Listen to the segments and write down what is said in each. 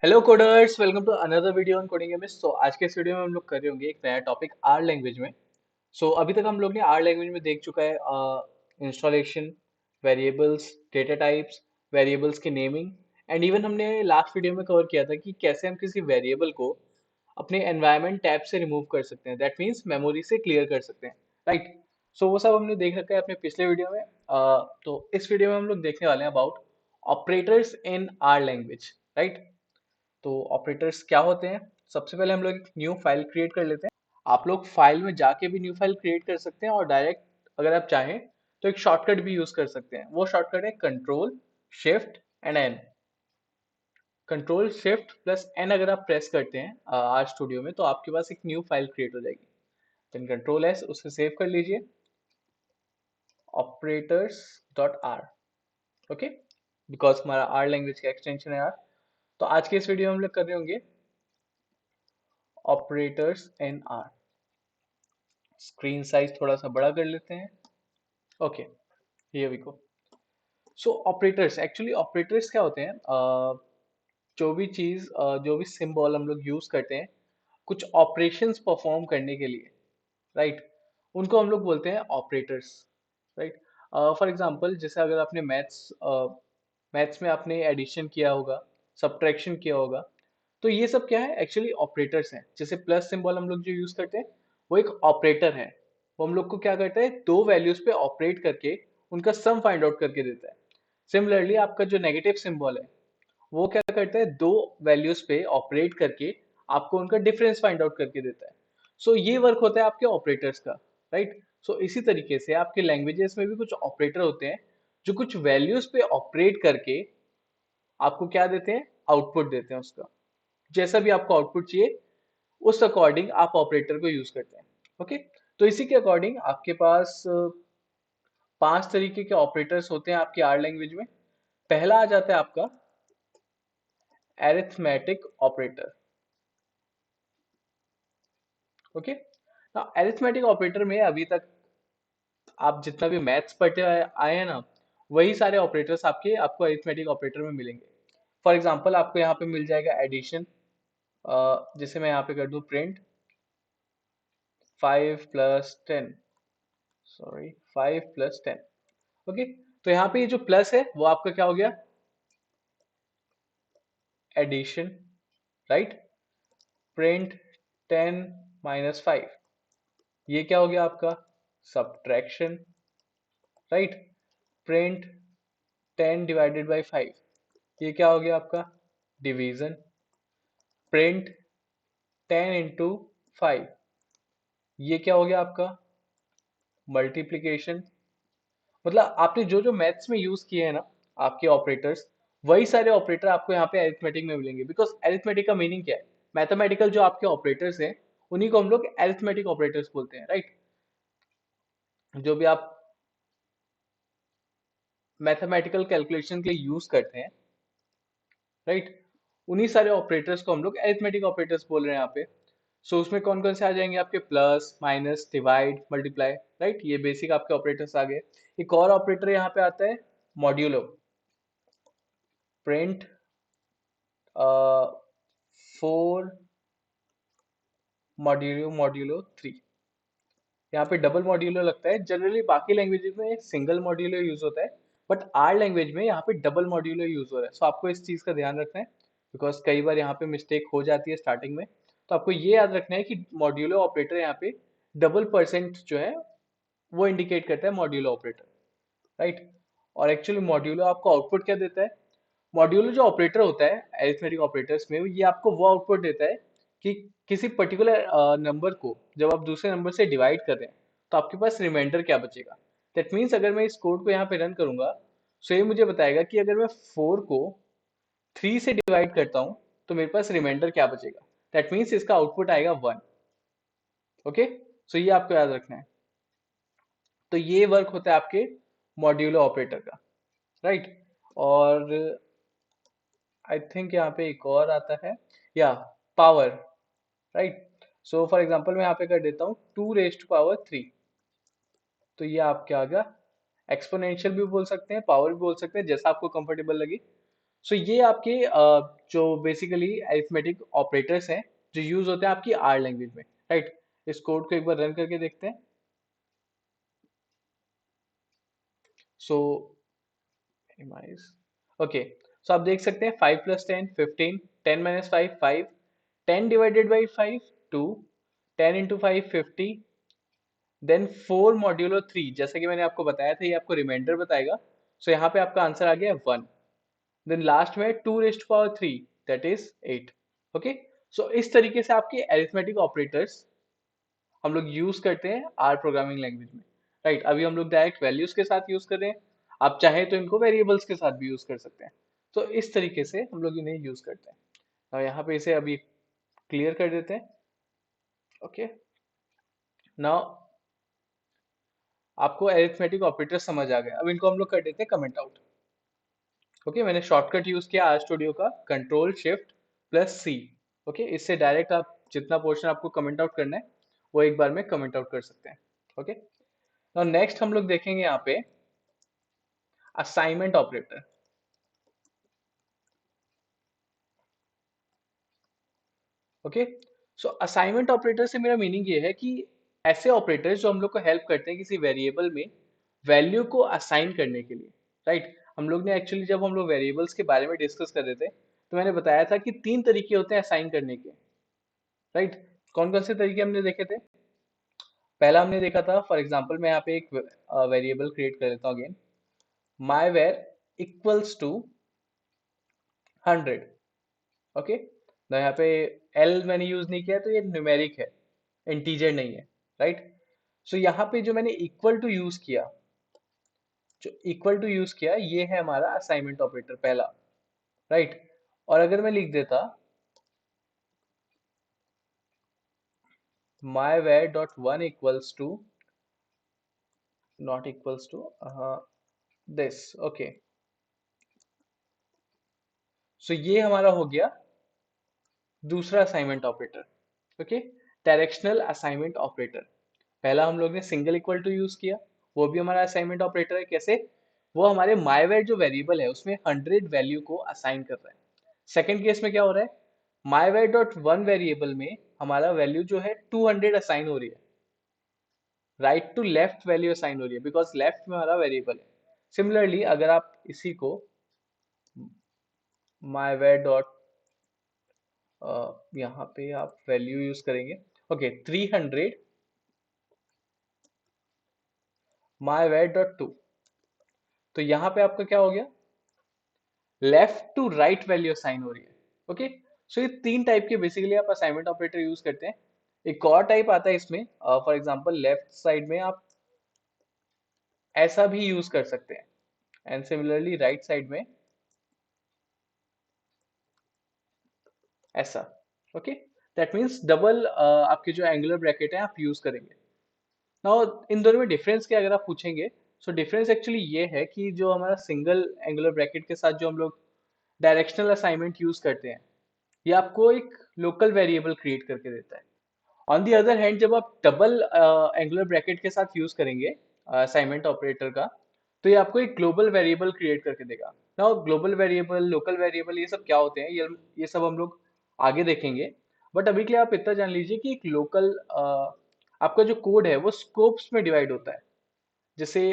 Hello coders, welcome to another video on coding MS. तो आज के इस वीडियो में हम लोग कर रहे होंगे एक नया टॉपिक आर लैंग्वेज में। अभी तक हम लोग ने आर लैंग्वेज में देख चुका है installation, variables, data types, variables के नेमिंग, एंड इवन हमने लास्ट वीडियो में कवर किया था कि कैसे हम किसी वेरिएबल को अपने एनवायरनमेंट टैब से रिमूव कर सकते हैं, दैट मीन्स मेमोरी से क्लियर कर सकते हैं, राइट। वो सब हमने देख रखा है अपने पिछले वीडियो में। तो इस वीडियो में हम लोग देखने वाले हैं about operators in are language, right. तो ऑपरेटर्स क्या होते हैं? सबसे पहले हम लोग एक न्यू फाइल क्रिएट कर लेते हैं। आप लोग फाइल में जाके भी न्यू फाइल क्रिएट कर सकते हैं और डायरेक्ट अगर आप चाहें तो एक शॉर्टकट भी यूज कर सकते हैं। वो शॉर्टकट है control shift and N. Control shift plus N अगर आप प्रेस करते हैं आर स्टूडियो में तो आपके पास एक न्यू फाइल क्रिएट हो जाएगी। देन कंट्रोल एस, उसे सेव कर लीजिए, operators dot are. Okay, because हमारा आर लैंग्वेज का एक्सटेंशन है आर। तो आज के इस वीडियो में हम लोग कर रहे होंगे operators in R. Screen size थोड़ा सा बड़ा कर लेते हैं। Okay, here we go. Operators, actually operators क्या होते हैं? जो भी चीज, जो भी सिंबल हम लोग यूज करते हैं कुछ ऑपरेशंस परफॉर्म करने के लिए, राइट, उनको हम लोग बोलते हैं ऑपरेटर्स, राइट। फॉर एग्जांपल, जैसे अगर आपने मैथ्स में आपने एडिशन किया होगा, सब्ट्रैक्शन किया होगा, तो ये सब क्या है? एक्चुअली ऑपरेटर्स हैं। जैसे प्लस सिंबल हम लोग जो यूज करते हैं वो एक ऑपरेटर है। वो हम लोग को क्या करता है? दो वैल्यूज पे ऑपरेट करके उनका सम फाइंड आउट करके देता है। सिमिलरली आपका जो नेगेटिव सिंबल है वो क्या करता है? दो वैल्यूज पे ऑपरेट करके आपको उनका डिफरेंस फाइंड आउट करके देता है। ये वर्क होता है आपके ऑपरेटर्स का, राइट। इसी तरीके से आपके लैंग्वेजेस में भी कुछ ऑपरेटर होते हैं जो कुछ वैल्यूज पे ऑपरेट करके आपको क्या देते हैं? आउटपुट देते हैं उसका। जैसा भी आपको आउटपुट चाहिए उस अकॉर्डिंग आप ऑपरेटर को यूज करते हैं। ओके, तो इसी के अकॉर्डिंग आपके पास पांच तरीके के ऑपरेटर्स होते हैं आपके आर लैंग्वेज में। पहला आ जाता है आपका arithmetic operator. Okay, arithmetic operator में अभी तक आप जितना भी मैथ्स पढ़ते आए हैं ना, वही सारे ऑपरेटर्स आपको अरिथमेटिक ऑपरेटर में मिलेंगे। फॉर एग्जांपल, आपको यहाँ पे मिल जाएगा एडिशन। जैसे मैं यहाँ पे कर दूं प्रिंट 5 + 10, सॉरी 5 + 10। ओके, तो यहाँ पे ये जो प्लस है वो आपका क्या हो गया? Addition, right. प्रिंट 10 - 5, ये क्या हो गया आपका? Subtraction, right. प्रिंट 10 ÷ 5, ये क्या हो गया आपका? डिवीजन। प्रिंट 10 × 5, ये क्या हो गया आपका? मल्टीप्लीकेशन। मतलब आपने जो जो मैथ्स में यूज किए हैं ना आपके ऑपरेटर्स, वही सारे ऑपरेटर आपको यहाँ पे अरिथमेटिक में मिलेंगे। बिकॉज अरिथमेटिक का मीनिंग क्या है? मैथमेटिकल जो आपके ऑपरेटर्स हैं उन्हीं को हम लोग अरिथमेटिक ऑपरेटर्स बोलते हैं, राइट। जो भी आप मैथमेटिकल कैलकुलेशन के लिए यूज करते हैं, राइट, उन्हीं सारे ऑपरेटर्स को हम लोग अरिथमेटिक ऑपरेटर्स बोल रहे हैं यहाँ पे। उसमें कौन कौन से आ जाएंगे आपके? Plus, minus, divide, multiply, right. ये बेसिक आपके ऑपरेटर्स आ गए। एक और ऑपरेटर यहाँ पे आता है मॉड्यूलो। प्रिंट 4 मॉड्यूलो 3, यहाँ पे डबल मॉड्यूलो लगता है। जनरली बाकी लैंग्वेजेस में सिंगल मॉड्यूलो यूज होता है, बट आर लैंग्वेज में यहाँ पे डबल मॉड्यूलो यूज हो रहा है। आपको इस चीज का ध्यान रखना है, बिकॉज कई बार यहाँ पे मिस्टेक हो जाती है स्टार्टिंग में। तो आपको ये याद रखना है कि मॉड्यूलो ऑपरेटर यहाँ पे डबल परसेंट जो है वो इंडिकेट करता है मॉड्यूलो ऑपरेटर, राइट। और एक्चुअली मॉड्यूलो आपको आउटपुट क्या देता है? मॉड्यूलो जो ऑपरेटर होता है अरिथमेटिक ऑपरेटर्स में, ये आपको वो आउटपुट देता है कि किसी पर्टिकुलर नंबर को जब आप दूसरे नंबर से डिवाइड कर रहे हैं तो आपके पास रिमाइंडर क्या बचेगा। दैट मीन्स अगर मैं इस कोड को यहाँ पे रन करूंगा तो ये मुझे बताएगा कि अगर मैं 4 को 3 से डिवाइड करता हूँ तो मेरे पास रिमाइंडर क्या बचेगा। दैट मीन्स इसका आउटपुट आएगा 1। ओके, ये आपको याद रखना है। तो ये वर्क होता है आपके मॉड्यूलो ऑपरेटर का, राइट। और आई थिंक यहाँ पे एक और आता है, या पावर, राइट। फॉर एग्जांपल मैं यहाँ पे कर देता हूँ 2⁻³ तो ये आपके आ गया। एक्सपोनेंशियल भी बोल सकते हैं, पावर भी बोल सकते हैं, जैसा आपको कंफर्टेबल लगे। सो ये आपके जो बेसिकली अरिथमेटिक ऑपरेटर्स हैं जो यूज होते हैं आपकी आर लैंग्वेज में, राइट। इस कोड को एक बार रन करके देखते हैं। सो ओके, सो आप देख सकते हैं 5 + 10 15, 10 - 5 5, 10 / 5 2, 10 × 5 50, देन 4 mod 3, जैसे कि मैंने आपको बताया था ये आपको रिमाइंडर बताएगा। सो यहाँ पे आपका आंसर आ गया 1। देन लास्ट में 2⁻³ दैट इज 8। ओके, सो इस तरीके से आपके अरिथमेटिक ऑपरेटर्स हम लोग यूज करते हैं आर प्रोग्रामिंग लैंग्वेज में, राइट। अभी हम लोग डायरेक्ट वैल्यूज के साथ यूज कर रहे हैं, आप चाहे तो इनको वेरिएबल्स के साथ भी यूज कर सकते हैं। तो इस तरीके से हम लोग इन्हें यूज करते हैं। और यहाँ पे इसे अभी क्लियर कर देते हैं। ओके, नाउ आपको अरिथमेटिक ऑपरेटर समझ आ गया, अब इनको हम लोग कर देते हैं कमेंट आउट। ओके, मैंने शॉर्टकट यूज किया आर स्टूडियो का Ctrl+Shift+C। ओके, इससे डायरेक्ट आप जितना पोर्शन आपको कमेंट आउट करना है वो एक बार में कमेंट आउट कर सकते हैं। ओके, और नेक्स्ट हम लोग देखेंगे यहाँ पे असाइनमेंट ऑपरेटर। ओके, सो असाइनमेंट ऑपरेटर से मेरा मीनिंग ये है कि ऐसे ऑपरेटर्स जो हम लोग को हेल्प करते हैं किसी वेरिएबल में वैल्यू को असाइन करने के लिए, राइट। हम लोग ने एक्चुअली जब हम लोग वेरिएबल्स के बारे में डिस्कस कर रहे थे तो मैंने बताया था कि 3 तरीके होते हैं असाइन करने के, राइट। कौन कौन से तरीके हमने देखे थे? पहला हमने देखा था, फॉर एग्जांपल मैं यहाँ पे एक वेरिएबल क्रिएट कर लेता हूँ again, my var equals to 100। Okay, तो यहाँ पे एल मैंने यूज नहीं किया तो ये न्यूमेरिक है, इंटीजर नहीं है, राइट। सो यहाँ पे जो मैंने इक्वल टू यूज किया, जो इक्वल टू यूज किया ये है हमारा असाइनमेंट ऑपरेटर पहला, राइट। और अगर मैं लिख देता my var dot one equals to not equals to this, okay, so ये हमारा हो गया दूसरा assignment operator. Okay, directional assignment operator. पहला हम लोग ने सिंगल इक्वल टू यूज किया, वो भी हमारा असाइनमेंट ऑपरेटर है। कैसे? वो हमारे मायवेर जो वेरिएबल है उसमें 100 वैल्यू को असाइन कर रहा है। सेकंड केस में क्या हो रहा है, मायवेर डॉट वन वेरिएबल में हमारा वैल्यू जो है 200 असाइन हो रही है, right to left value assign हो रही है बिकॉज लेफ्ट में हमारा वेरिएबल है। सिमिलरली अगर आप इसी को मायवेर डॉट यहाँ पे आप वैल्यू यूज करेंगे, ओके 300 मायवेर डॉट टू, तो यहाँ पे आपका क्या हो गया, left to right value assign हो रही है। ओके, सो ये 3 टाइप के बेसिकली आप असाइनमेंट ऑपरेटर यूज करते हैं। एक और टाइप आता है इसमें, फॉर एग्जांपल लेफ्ट साइड में आप ऐसा भी यूज कर सकते हैं, एंड सिमिलरली राइट साइड में ऐसा। ओके, दैट मीन्स डबल आपके जो एंगुलर ब्रैकेट है आप यूज करेंगे। नाउ इन दोनों में डिफरेंस क्या अगर आप पूछेंगे, सो डिफरेंस एक्चुअली ये है कि जो हमारा सिंगल एंगुलर ब्रैकेट के साथ जो हम लोग डायरेक्शनल असाइनमेंट यूज करते हैं ये आपको एक लोकल वेरिएबल क्रिएट करके देता है। ऑन दी अदर हैंड जब आप डबल एंगुलर ब्रैकेट के साथ यूज करेंगे असाइनमेंट ऑपरेटर का, तो ये आपको एक ग्लोबल वेरिएबल क्रिएट करके देगा। Now global variable, local variable, ये सब क्या होते हैं, ये सब हम लोग आगे देखेंगे। बट अभी के लिए आप इतना जान लीजिए कि एक लोकल आपका जो कोड है वो स्कोप्स में डिवाइड होता है। जैसे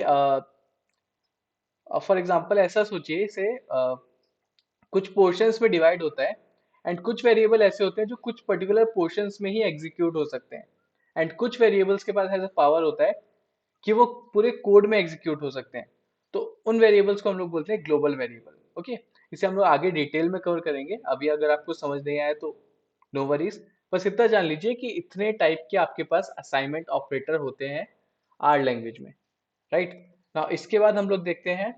फॉर एग्जांपल ऐसा सोचिए इसे, कुछ पोर्शंस में डिवाइड होता है, एंड कुछ वेरिएबल ऐसे होते हैं जो कुछ पर्टिकुलर पोर्शंस में ही एग्जीक्यूट हो सकते हैं, एंड कुछ वेरिएबल्स के पास ऐसा पावर होता है कि वो पूरे कोड में एग्जीक्यूट हो सकते हैं। तो उन वेरिएबल्स को हम लोग बोलते हैं ग्लोबल वेरिएबल। ओके, इसे हम लोग आगे डिटेल में कवर करेंगे, अभी अगर आपको समझ नहीं आया तो नो वरीज। बस इतना जान लीजिए कि इतने टाइप के आपके पास असाइनमेंट ऑपरेटर होते हैं आर लैंग्वेज में, राइट। ना इसके बाद हम लोग देखते हैं,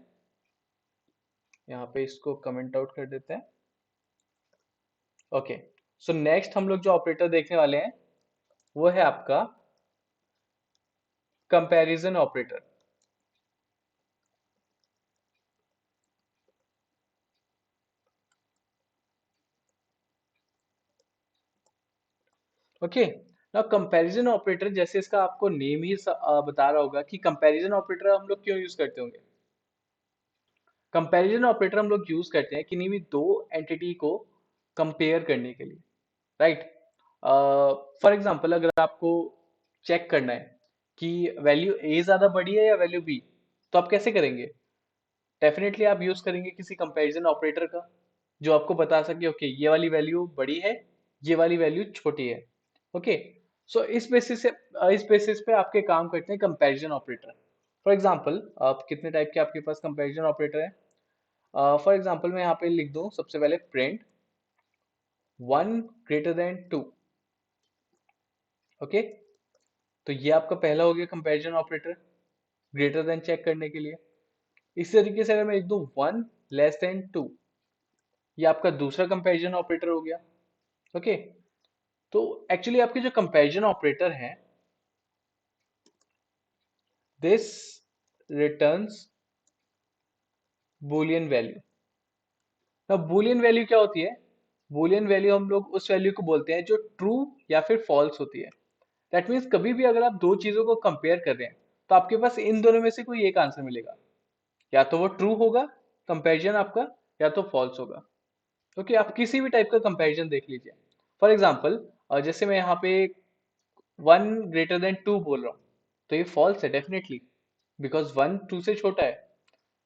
यहाँ पे इसको कमेंट आउट कर देते हैं। ओके, सो नेक्स्ट हम लोग जो ऑपरेटर देखने वाले हैं वो है आपका कंपैरिजन ऑपरेटर। ओके, ना कंपैरिजन ऑपरेटर जैसे इसका आपको नेम ही बता रहा होगा कि कंपैरिजन ऑपरेटर हम लोग क्यों यूज करते होंगे। कंपैरिजन ऑपरेटर हम लोग यूज करते हैं किन्हीं भी दो एंटिटी को कंपेयर करने के लिए, राइट। फॉर एग्जांपल अगर आपको चेक करना है कि वैल्यू ए ज्यादा बड़ी है या वैल्यू बी, तो आप कैसे करेंगे? डेफिनेटली आप यूज करेंगे किसी कंपैरिजन ऑपरेटर का, जो आपको बता सके ओके ये वाली वैल्यू बड़ी है, ये वाली वैल्यू छोटी है। ओके, सो इस बेसिस पे आपके काम करते हैं कंपैरिजन ऑपरेटर। फॉर एग्जांपल आप कितने टाइप के आपके पास कंपैरिजन ऑपरेटर है? फॉर एग्जांपल मैं यहाँ पे लिख दूं सबसे पहले print one greater than two. Okay, तो ये आपका पहला हो गया comparison operator, greater than check करने के लिए। इसी तरीके से अगर मैं लिख दूं वन लेस देन टू, ये आपका दूसरा कंपैरिजन ऑपरेटर हो गया। ओके, तो एक्चुअली आपके जो कंपैरिजन ऑपरेटर हैं, दिस रिटर्न्स बूलियन वैल्यू। अब बूलियन वैल्यू क्या होती है? बूलियन वैल्यू हम लोग उस वैल्यू को बोलते हैं जो ट्रू या फिर फॉल्स होती है। दैट मीन्स कभी भी अगर आप दो चीजों को कंपेयर कर रहे हैं, तो आपके पास इन दोनों में से कोई एक आंसर मिलेगा। या तो वो ट्रू होगा कंपैरिजन आपका, या तो फॉल्स होगा। ओके, आप किसी भी टाइप का कंपैरिजन देख लीजिए। फॉर एग्जांपल जैसे मैं यहाँ पे वन ग्रेटर देन टू बोल रहा हूँ, तो ये फॉल्स है डेफिनेटली, बिकॉज वन टू से छोटा है।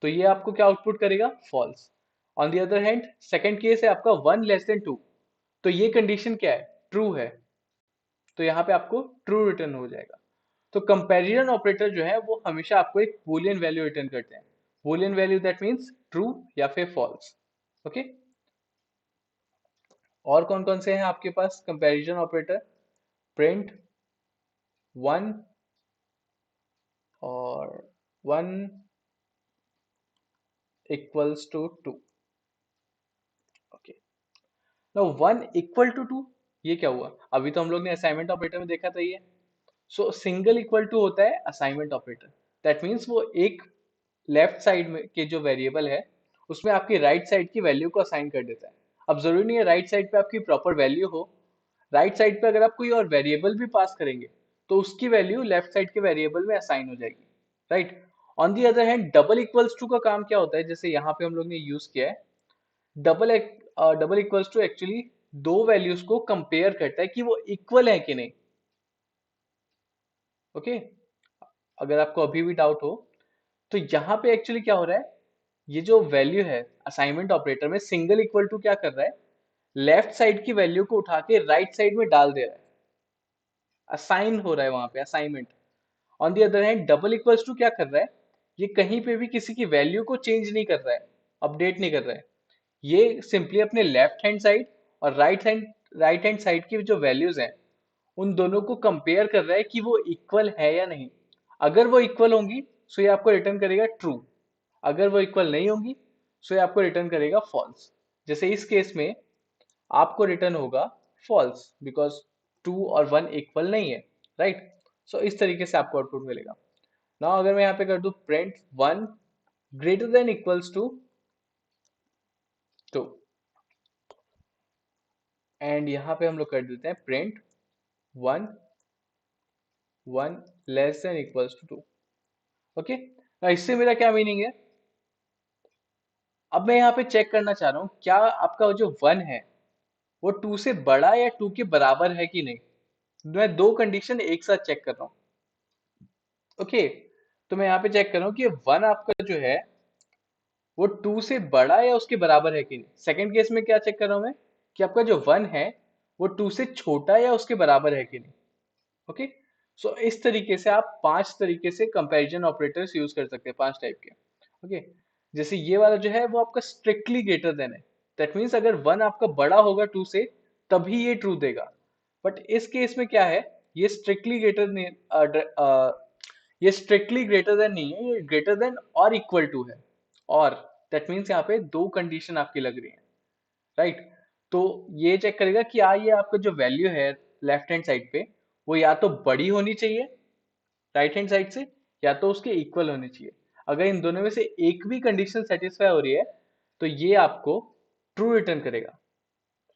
तो ये आपको क्या आउटपुट करेगा? False. On the other hand second case है आपका वन लेस देन टू, तो ये कंडीशन क्या है? ट्रू है, तो यहाँ पे आपको ट्रू रिटर्न हो जाएगा। तो कंपैरिजन ऑपरेटर जो है वो हमेशा आपको एक बूलियन वैल्यू रिटर्न करते हैं। Boolean value that means true या फिर फॉल्स। ओके, और कौन कौन से हैं आपके पास कंपैरिजन ऑपरेटर? प्रिंट वन और one equals to two. Okay, now one equal to two, ये क्या हुआ? अभी तो हम लोग ने असाइनमेंट ऑपरेटर में देखा था ये। सो सिंगल इक्वल टू होता है असाइनमेंट ऑपरेटर। दैट मीन्स वो एक लेफ्ट साइड में के जो वेरिएबल है, उसमें आपकी राइट साइड की वैल्यू को असाइन कर देता है। अब जरूरी नहीं है राइट साइड पे आपकी प्रॉपर वैल्यू हो। राइट साइड पे अगर आप कोई और वेरिएबल भी पास करेंगे, तो उसकी वैल्यू लेफ्ट साइड के वेरिएबल में असाइन हो जाएगी, right. On the other hand double equals to का काम क्या होता है? जैसे यहाँ पे हम लोग ने यूज किया है, double double equals to actually दो वैल्यूज को कंपेयर करता है कि वो इक्वल है कि नहीं। ओके, अगर आपको अभी भी डाउट हो, तो यहाँ पे एक्चुअली क्या हो रहा है, ये जो वैल्यू है असाइनमेंट ऑपरेटर में, सिंगल इक्वल टू क्या कर रहा है? लेफ्ट साइड की वैल्यू को उठा के राइट साइड में डाल दे रहा है, असाइन हो रहा है वहां पे assignment. On the other hand double equals to क्या कर रहा है? ये कहीं पे भी किसी की वैल्यू को चेंज नहीं कर रहा है, अपडेट नहीं कर रहा है। ये सिंपली अपने लेफ्ट हैंड साइड और राइट हैंड साइड की जो वैल्यूज हैं, उन दोनों को कंपेयर कर रहा है कि वो इक्वल है या नहीं। अगर वो इक्वल होंगी, सो ये आपको रिटर्न करेगा ट्रू। अगर वो इक्वल नहीं होंगी, सो ये आपको रिटर्न करेगा फॉल्स। जैसे इस केस में आपको रिटर्न होगा फॉल्स, बिकॉज टू और वन इक्वल नहीं है, राइट। सो इस तरीके से आपको आउटपुट मिलेगा। नाउ अगर मैं यहाँ पे कर दूं print one greater than equals to two, and यहाँ पे हम लोग कर देते हैं print one one less than equals to two. Okay, इससे मेरा क्या मीनिंग है? अब मैं यहाँ पे चेक करना चाह रहा हूँ क्या आपका जो वन है वो टू से बड़ा या टू के बराबर है कि नहीं। मैं दो कंडीशन एक साथ चेक कर रहा हूँ। ओके, तो मैं यहाँ पे चेक कर रहा हूँ कि वन आपका जो है वो टू से बड़ा या उसके बराबर है कि नहीं। सेकंड केस में क्या चेक कर रहा हूँ मैं, कि आपका जो वन है वो टू से छोटा या उसके बराबर है कि नहीं। ओके, सो इस तरीके से आप पांच तरीके से कंपैरिजन ऑपरेटर्स यूज कर सकते हैं, पांच टाइप के। ओके, जैसे ये वाला जो है वो आपका स्ट्रिक्टली ग्रेटर देन है। दैट मीन्स अगर वन आपका बड़ा होगा टू से, तभी ये ट्रू देगा। बट इस केस में क्या है, ये स्ट्रिक्टली ग्रेटर नहीं, ये स्ट्रिक्टली ग्रेटर देन नहीं है, ये ग्रेटर देन और इक्वल टू है। और दैट मीन्स यहाँ पे दो कंडीशन आपकी लग रही है, राइट। तो ये चेक करेगा कि ये आपका जो वैल्यू है लेफ्ट हैंड साइड पे, वो या तो बड़ी होनी चाहिए राइट हैंड साइड से, या तो उसके इक्वल होनी चाहिए। अगर इन दोनों में से एक भी कंडीशन सेटिस्फाई हो रही है, तो ये आपको ट्रू रिटर्न करेगा।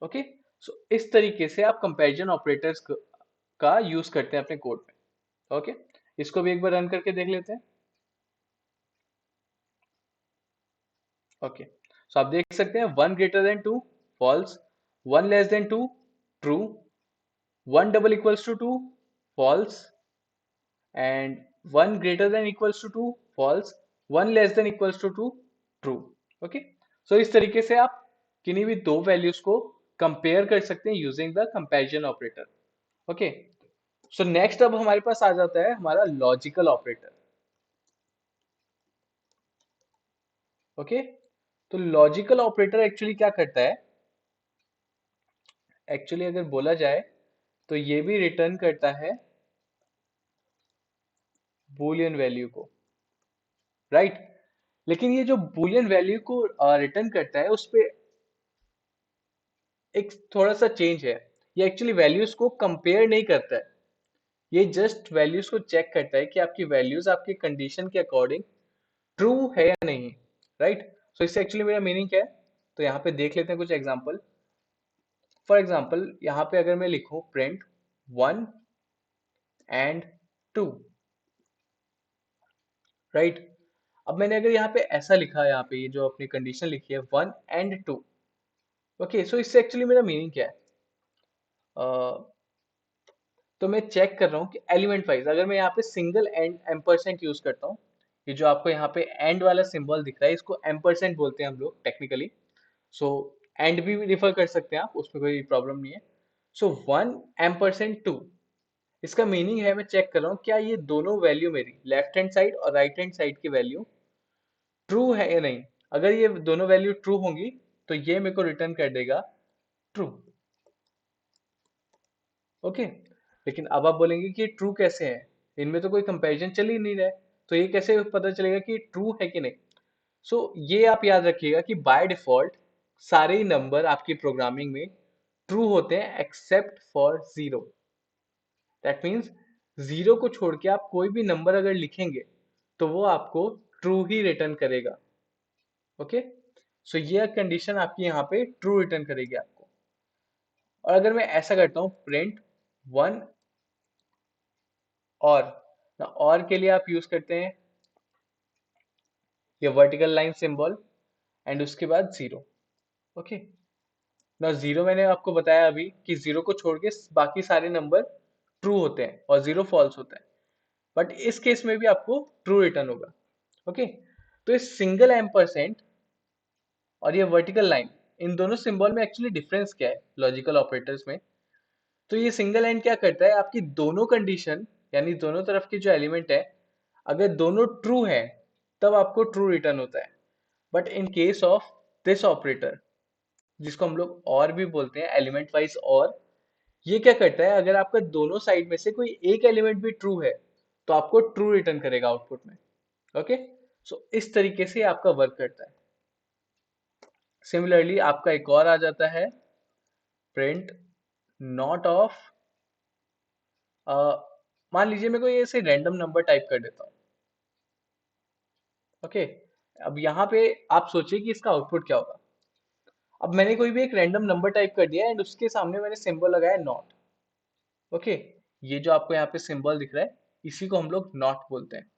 ओके, सो इस तरीके से आप कंपैरिजन ऑपरेटर्स का यूज करते हैं अपने कोड में। ओके, इसको भी एक बार रन करके देख लेते हैं। ओके, सो आप देख सकते हैं 1 greater than 2 false, 1 less than 2 true, 1 double equals to 2 false, and 1 greater than equals to 2 false, 1 less than equals to 2 true. Okay, सो इस तरीके से आप किन्हीं भी दो वैल्यूज को कंपेयर कर सकते हैं using the comparison operator. Okay, so next अब हमारे पास आ जाता है हमारा लॉजिकल ऑपरेटर. ओके, तो लॉजिकल ऑपरेटर एक्चुअली क्या करता है, एक्चुअली अगर बोला जाए तो ये भी रिटर्न करता है बूलियन वैल्यू को, राइट right? लेकिन ये जो बूलियन वैल्यू को रिटर्न करता है उस पे एक थोड़ा सा चेंज है. ये एक्चुअली वैल्यूज को कंपेयर नहीं करता है, ये जस्ट वैल्यूज को चेक करता है कि आपकी वैल्यूज आपकी कंडीशन के अकॉर्डिंग ट्रू है या नहीं, राइट. सो इससे एक्चुअली मेरा मीनिंग क्या है, तो यहाँ पे देख लेते हैं कुछ एग्जांपल. फॉर एग्जांपल यहाँ पे अगर मैं लिखूं प्रिंट 1 and 2, राइट. अब मैंने अगर यहाँ पे ऐसा लिखा है, यहाँ पे ये जो अपनी कंडीशन लिखी है 1 and 2, ओके, सो इससे एक्चुअली मेरा मीनिंग क्या है, तो मैं चेक कर रहा हूँ कि एलिमेंट वाइज अगर मैं यहाँ पे सिंगल एंड एम्परसेंट यूज करता हूँ, ये जो आपको यहाँ पे एंड वाला सिंबल दिख रहा है इसको एम्परसेंट बोलते हैं हम लोग टेक्निकली. सो एंड भी रिफर कर सकते हैं आप, उसमें कोई प्रॉब्लम नहीं है. सो 1 ampersand 2, इसका मीनिंग है मैं चेक कर रहा हूँ क्या ये दोनों वैल्यू मेरी लेफ्ट हैंड साइड और राइट हैंड साइड की वैल्यू ट्रू है या नहीं. अगर ये दोनों वैल्यू ट्रू होंगी तो ये मेरे को रिटर्न कर देगा ट्रू. ओके, लेकिन अब आप बोलेंगे कि ट्रू कैसे है, इनमें तो कोई कंपैरिजन चल ही नहीं रहा है, तो ये कैसे पता चलेगा कि ट्रू है कि नहीं. सो ये आप याद रखिएगा कि बाय डिफॉल्ट सारे ही नंबर आपकी प्रोग्रामिंग में ट्रू होते हैं except for zero. That means zero को छोड़ के आप कोई भी नंबर अगर लिखेंगे तो वो आपको ट्रू ही रिटर्न करेगा. ओके, सो ये कंडीशन आपकी यहाँ पे ट्रू रिटर्न करेगी आपको. और अगर मैं ऐसा करता हूँ प्रिंट 1 और, ना और के लिए आप यूज करते हैं ये वर्टिकल लाइन सिंबल एंड उसके बाद जीरो. ओके, ना जीरो मैंने आपको बताया अभी कि जीरो को छोड़ के बाकी सारे नंबर ट्रू होते हैं और जीरो फॉल्स होता है, बट इस केस में भी आपको ट्रू रिटर्न होगा. ओके, तो इस सिंगल एम्परसेंट और ये वर्टिकल लाइन, इन दोनों सिंबल में एक्चुअली डिफरेंस क्या है लॉजिकल ऑपरेटर्स में. तो ये सिंगल एंड क्या करता है, आपकी दोनों कंडीशन यानी दोनों तरफ की जो एलिमेंट है अगर दोनों ट्रू है तब आपको ट्रू रिटर्न होता है. But in case of this operator जिसको हम लोग और भी बोलते हैं एलिमेंट वाइज और, ये क्या करता है अगर आपका दोनों साइड में से कोई एक एलिमेंट भी ट्रू है तो आपको ट्रू रिटर्न करेगा आउटपुट में. ओके, सो इस तरीके से आपका वर्क करता है. सिमिलरली आपका एक और आ जाता है प्रिंट नॉट ऑफ, मान लीजिए मैं कोई ऐसे रैंडम नंबर टाइप कर देता हूँ. ओके, अब यहाँ पे आप सोचिए कि इसका आउटपुट क्या होगा. अब मैंने कोई भी एक रैंडम नंबर टाइप कर दिया एंड उसके सामने मैंने सिंबल लगाया नॉट. ओके, ये जो आपको यहाँ पे सिंबल दिख रहा है इसी को हम लोग नॉट बोलते हैं.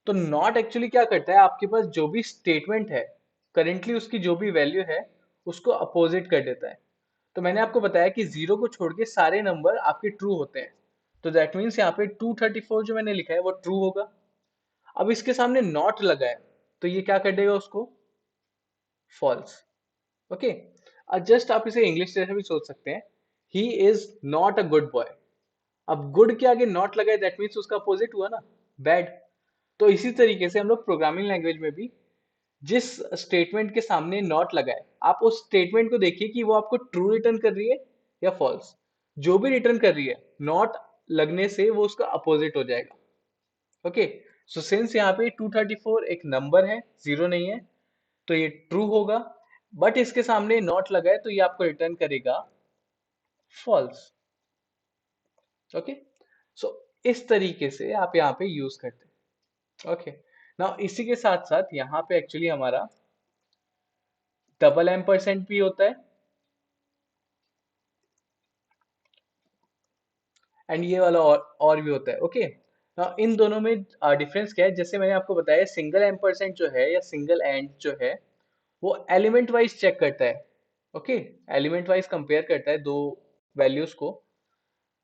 तो नॉट एक्चुअली क्या करता है, आपके पास जो भी स्टेटमेंट है करेंटली उसकी जो भी वैल्यू है उसको अपोजिट कर देता है. तो मैंने आपको बताया कि जीरो को छोड़ के सारे नंबर आपके ट्रू होते हैं, तो दैट मीन्स यहाँ पे 234 जो मैंने लिखा है वो ट्रू होगा. अब इसके सामने नॉट लगा है तो ये क्या कर देगा उसको, फॉल्स. ओके, जस्ट आप इसे इंग्लिश से भी सोच सकते हैं, he is not a good boy. अब गुड के आगे नॉट लगा है दैट मीन्स उसका अपोजिट हुआ ना, बैड. तो इसी तरीके से हम लोग प्रोग्रामिंग लैंग्वेज में भी जिस स्टेटमेंट के सामने नॉट लगा है आप उस स्टेटमेंट को देखिए कि वो आपको ट्रू रिटर्न कर रही है या फॉल्स. जो भी रिटर्न कर रही है नॉट लगने से वो उसका अपोजिट हो जाएगा. ओके, सो सिंस यहाँ पे 234 एक नंबर है, जीरो नहीं है, तो ये ट्रू होगा. बट इसके सामने नॉट लगा है तो ये आपको रिटर्न करेगा फॉल्स. ओके, सो इस तरीके से आप यहाँ पे यूज करते हैं. ओके, नाउ इसी के साथ साथ यहाँ पे एक्चुअली हमारा डबल एम्परसेंट भी होता है एंड ये वाला और भी होता है. ओके, इन दोनों में डिफरेंस क्या है, जैसे मैंने आपको बताया सिंगल एम्परसेंट जो है या सिंगल एंड जो है वो एलिमेंट वाइज चेक करता है। ओके, एलिमेंट वाइज कंपेयर करता है दो वैल्यूज को।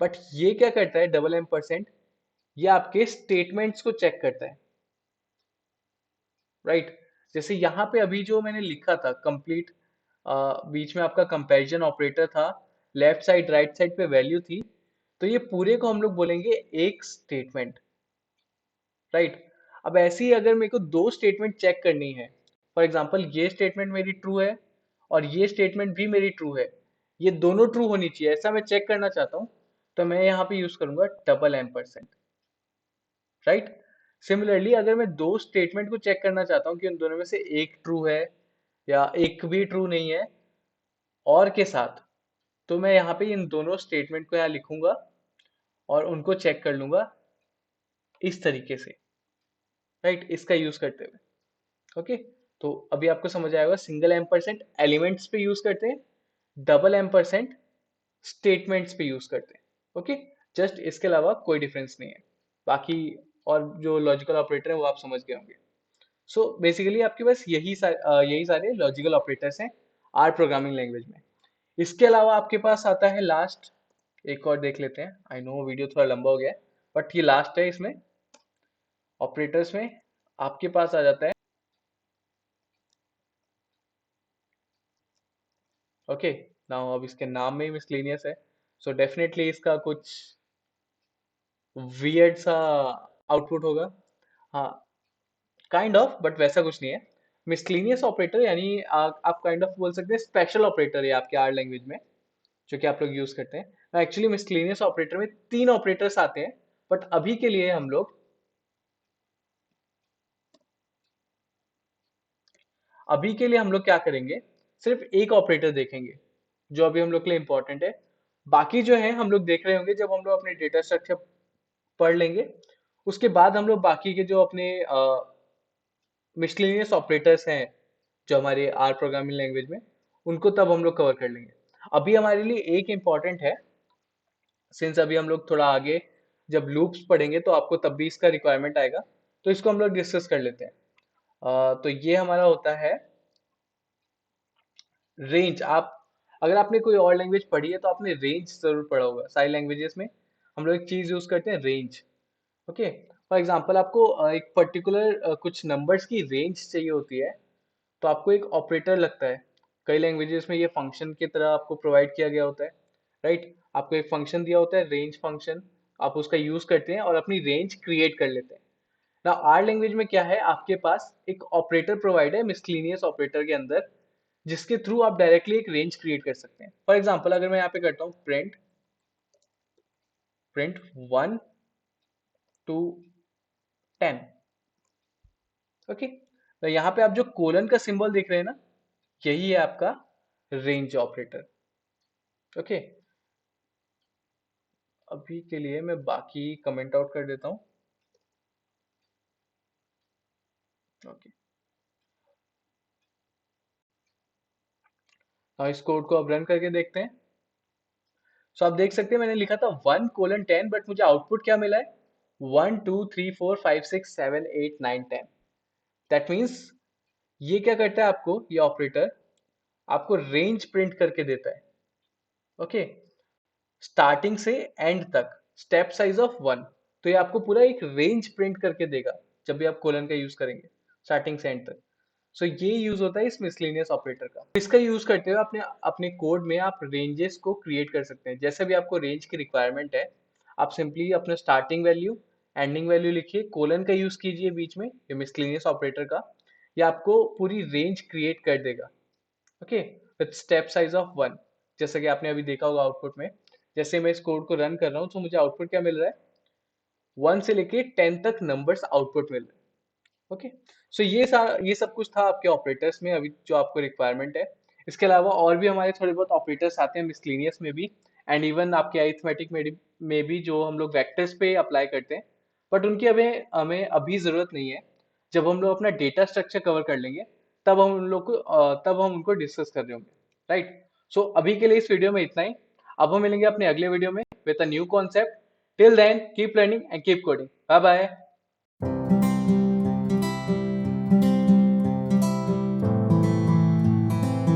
बट ये क्या करता है डबल एम्परसेंट, ये आपके स्टेटमेंट्स को चेक करता है। राइट, जैसे यहाँ पे अभी जो मैंने लिखा था कंप्लीट, बीच में आपका कंपैरिजन ऑपरेटर था, लेफ्ट साइड राइट साइड पे वैल्यू थी, तो ये पूरे को हम लोग बोलेंगे एक स्टेटमेंट। राइट, अब ऐसे ही अगर मेरे को दो स्टेटमेंट चेक करनी है, फॉर एग्जांपल ये स्टेटमेंट मेरी ट्रू है और ये स्टेटमेंट भी मेरी ट्रू है, ये दोनों ट्रू होनी चाहिए ऐसा मैं चेक करना चाहता हूँ, तो मैं यहाँ पे यूज करूंगा डबल एम्परसेंट। राइट, सिमिलरली अगर मैं दो स्टेटमेंट को चेक करना चाहता हूँ कि उन दोनों में से एक ट्रू है या एक भी ट्रू नहीं है और के साथ, तो मैं यहाँ पे इन दोनों स्टेटमेंट को यहाँ लिखूंगा और उनको चेक कर लूंगा इस तरीके से। राइट, इसका यूज करते हुए। ओके, तो अभी आपको समझ आएगा सिंगल एम्परसेंट एलिमेंट्स पे यूज करते हैं, डबल एम्परसेंट स्टेटमेंट्स पे यूज करते हैं। ओके, जस्ट इसके अलावा कोई डिफरेंस नहीं है। बाकी और जो लॉजिकल ऑपरेटर है वो आप समझ गए होंगे। सो बेसिकली आपके पास यही सारे लॉजिकल ऑपरेटर्स हैं आर प्रोग्रामिंग लैंग्वेज में। इसके अलावा आपके पास आता है लास्ट, एक और देख लेते हैं। आई नो वीडियो थोड़ा लंबा हो गया है, बट ये लास्ट है इसमें ऑपरेटर्स में। आपके पास आ जाता है, ओके, नाउ अब इसके नाम में ही मिसलेनियस है, सो डेफिनेटली इसका कुछ वियर्ड सा आउटपुट होगा। हाँ, काइंड ऑफ, बट वैसा कुछ नहीं है। मिसलेनियस ऑपरेटर यानी आप काइंड ऑफ बोल सकते हैं स्पेशल ऑपरेटर है आपके आर लैंग्वेज में, जो कि आप लोग यूज करते हैं। एक्चुअली मिसलेनियस ऑपरेटर में तीन ऑपरेटर्स आते हैं, बट अभी के लिए हम लोग क्या करेंगे, सिर्फ एक ऑपरेटर देखेंगे जो अभी हम लोग के लिए इंपॉर्टेंट है। बाकी जो है हम लोग देख रहे होंगे जब हम लोग अपने डेटा स्ट्रक्चर पढ़ लेंगे, उसके बाद हम लोग बाकी के जो अपने मिसलेनियस ऑपरेटर्स हैं जो हमारे आर प्रोग्रामिंग लैंग्वेज में, उनको तब हम लोग कवर कर लेंगे। अभी हमारे लिए एक इम्पॉर्टेंट है, सिंस अभी हम लोग थोड़ा आगे जब लूप्स पढ़ेंगे तो आपको तब भी इसका रिक्वायरमेंट आएगा, तो इसको हम लोग डिस्कस कर लेते हैं। तो ये हमारा होता है रेंज। आप अगर आपने कोई और लैंग्वेज पढ़ी है तो आपने रेंज जरूर पढ़ा होगा। सारी लैंग्वेजेस में हम लोग एक चीज यूज करते हैं, रेंज। ओके, फॉर एग्जांपल आपको एक पर्टिकुलर कुछ नंबर्स की रेंज चाहिए होती है, तो आपको एक ऑपरेटर लगता है। कई लैंग्वेजेस में ये फंक्शन की तरह आपको प्रोवाइड किया गया होता है। राइट, आपको एक फंक्शन दिया होता है रेंज फंक्शन, आप उसका यूज करते हैं और अपनी रेंज क्रिएट कर लेते हैं ना। आर लैंग्वेज में क्या है, आपके पास एक ऑपरेटर प्रोवाइड है मिसलिनियस ऑपरेटर के अंदर, जिसके थ्रू आप डायरेक्टली एक रेंज क्रिएट कर सकते हैं। फॉर एग्जांपल अगर मैं यहाँ पे करता हूँ प्रिंट प्रिंट 1 to 10, ओके, तो यहाँ पे आप जो कोलन का सिंबल देख रहे हैं ना, यही है आपका रेंज ऑपरेटर। ओके, अभी के लिए मैं बाकी कमेंट आउट कर देता हूँ। ओके, अब इस कोड को अब रन करके देखते हैं। सो आप देख सकते हैं मैंने लिखा था 1:10, बट मुझे आउटपुट क्या मिला है, 1 2 3 4 5 6 7 8 9 10। दैट मीन्स ये क्या करता है, आपको ये ऑपरेटर आपको रेंज प्रिंट करके देता है। ओके, स्टार्टिंग से एंड तक स्टेप साइज ऑफ 1, तो ये आपको पूरा एक रेंज प्रिंट करके देगा जब भी आप कोलन का यूज करेंगे स्टार्टिंग से एंड तक। सो ये यूज होता है इस मिसलेनियस ऑपरेटर का। इसका यूज करते हुए अपने अपने कोड में आप रेंजेस को क्रिएट कर सकते हैं। जैसे भी आपको रेंज की रिक्वायरमेंट है, आप सिंपली अपना स्टार्टिंग वैल्यू एंडिंग वैल्यू लिखिए, कोलन का यूज कीजिए बीच में ये मिसलेनियस ऑपरेटर का, ये आपको पूरी रेंज क्रिएट कर देगा। Okay, with step size of 1, जैसा कि आपने अभी देखा होगा आउटपुट में। जैसे मैं इस कोड को रन कर रहा हूँ तो मुझे आउटपुट क्या मिल रहा है, 1 से लेके 10 तक नंबर्स आउटपुट मिल रहे हैं। ओके, सो ये सब कुछ था आपके ऑपरेटर्स में अभी जो आपको रिक्वायरमेंट है। इसके अलावा और भी हमारे थोड़े बहुत ऑपरेटर्स आते हैं मिसलिनियस में भी, एंड इवन आपके अरिथमेटिक में भी जो हम लोग वेक्टर्स पे अप्लाई करते हैं, बट उनकी हमें हमें अभी जरूरत नहीं है। जब हम लोग अपना डेटा स्ट्रक्चर कवर कर लेंगे तब हम उनको डिस्कस कर रहे होंगे। राइट, सो अभी के लिए इस वीडियो में इतना ही। अब हम मिलेंगे अपने अगले वीडियो में with a new concept, Till then, keep learning and keep coding. Bye bye.